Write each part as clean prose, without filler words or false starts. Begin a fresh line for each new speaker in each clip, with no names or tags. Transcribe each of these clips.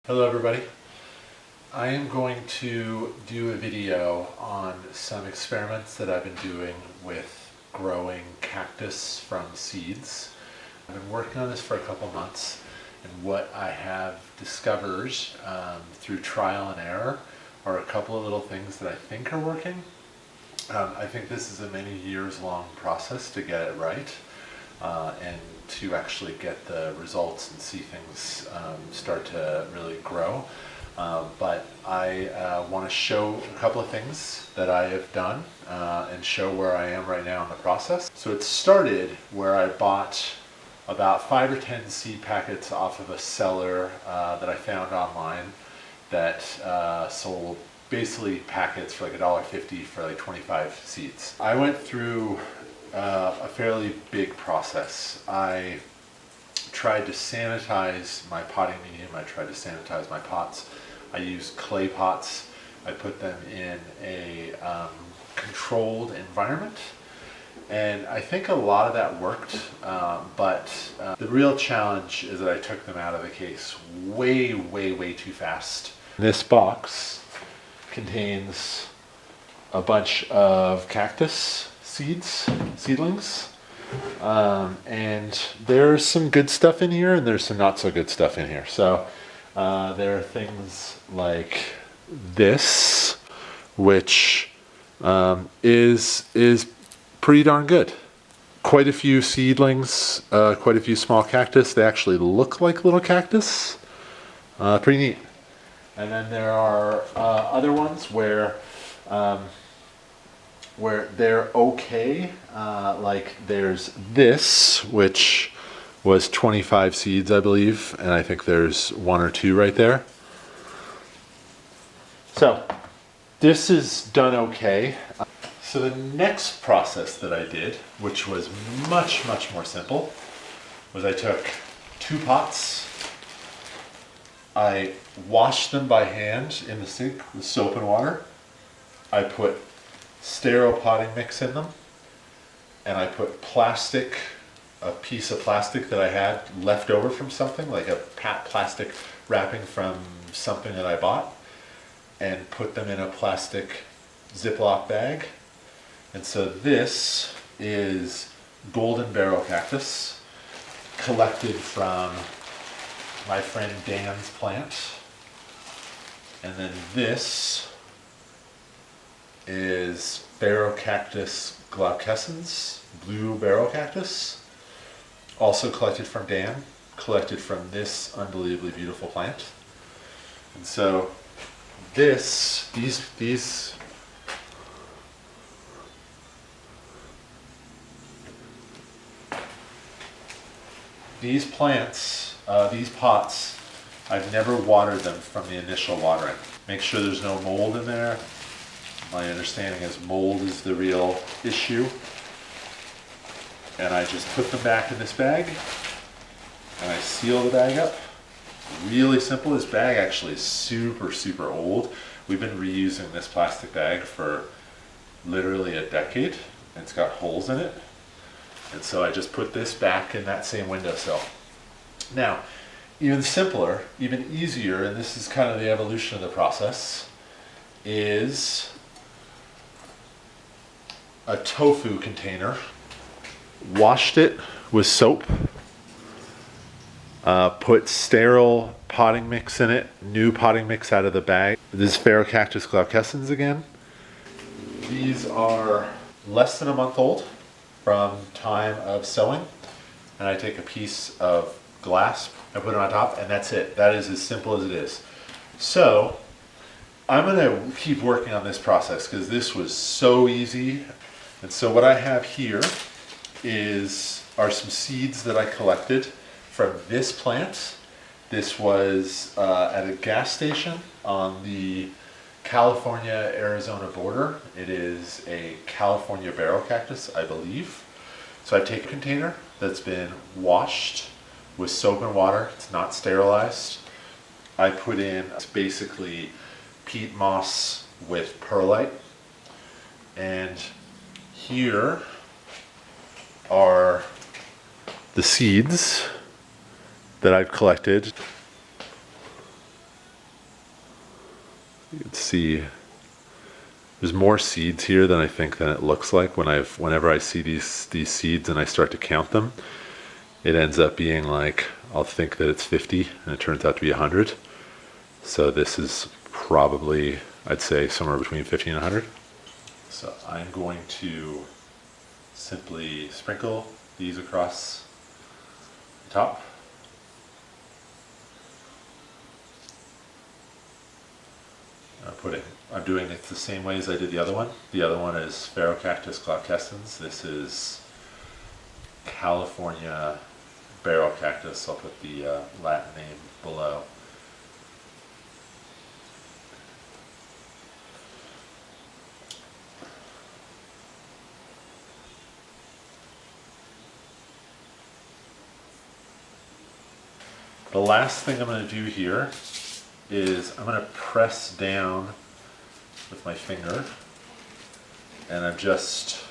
Hello everybody. I am going to do a video on some experiments that I've been doing with growing cactus from seeds. I've been working on this for a couple months, and what I have discovered through trial and error are a couple of little things that I think are working. I think this is a many years long process to get it right and to actually get the results and see things start to really grow. But I want to show a couple of things that I have done and show where I am right now in the process. So it started where I bought about 5 or 10 seed packets off of a seller that I found online that sold basically packets for like $1.50 for like 25 seeds. I went through a fairly big process. I tried to sanitize my potting medium. I tried to sanitize my pots. I used clay pots. I put them in a controlled environment, and I think a lot of that worked, but the real challenge is that I took them out of the case way too fast. This box contains a bunch of cactus seedlings, and there's some good stuff in here and there's some not so good stuff in here. So there are things like this, which is pretty darn good. Quite a few seedlings, quite a few small cactus. They actually look like little cactus. Pretty neat. And then there are other ones where they're okay, like there's this, which was 25 seeds, I believe, and I think there's 1 or 2 right there. So this is done okay. So the next process that I did, which was much more simple, was I took 2 pots. I washed them by hand in the sink with soap and water. I put sterile potting mix in them, and I put a piece of plastic that I had left over from something, like a plastic wrapping from something that I bought, and put them in a plastic Ziploc bag. And so this is golden barrel cactus collected from my friend Dan's plant, and then this is Cactus glaucescens, blue barrel cactus, also collected from Dan, collected from this unbelievably beautiful plant. And so these plants, these pots, I've never watered them from the initial watering. Make sure there's no mold in there. My understanding is mold is the real issue. And I just put them back in this bag, and I seal the bag up. Really simple. This bag actually is super old. We've been reusing this plastic bag for literally a decade. It's got holes in it. And so I just put this back in that same windowsill. Now, even simpler, even easier, and this is kind of the evolution of the process, is a tofu container. Washed it with soap, put sterile potting mix in it, new potting mix out of the bag. This is Cactus glaucescens again. These are less than a month old from time of sowing, and I take a piece of glass, I put it on top, and that's it. That is as simple as it is. So I'm going to keep working on this process because this was so easy. And so what I have here are some seeds that I collected from this plant. This was at a gas station on the California-Arizona border. It is a California barrel cactus, I believe. So I take a container that's been washed with soap and water. It's not sterilized. I put in basically peat moss with perlite, and here are the seeds that I've collected. You can see there's more seeds here than it looks like. Whenever I see these seeds and I start to count them, it ends up being like, I'll think that it's 50 and it turns out to be 100. So this is probably, I'd say, somewhere between 50 and 100. So I'm going to simply sprinkle these across the top. I'm doing it the same way as I did the other one. The other one is Cactus glaucescens. This is California barrel cactus. I'll put the Latin name below. The last thing I'm going to do here is I'm going to press down with my finger, and I'm just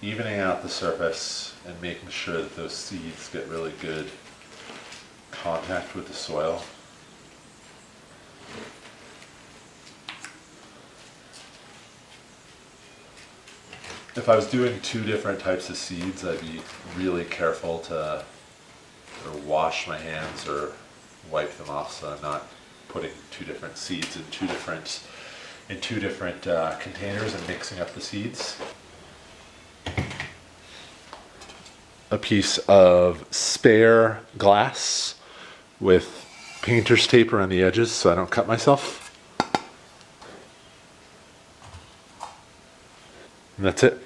evening out the surface and making sure that those seeds get really good contact with the soil. If I was doing two different types of seeds, I'd be really careful to wash my hands or wipe them off, so I'm not putting two different seeds in two different containers and mixing up the seeds. A piece of spare glass with painter's tape around the edges so I don't cut myself. And that's it.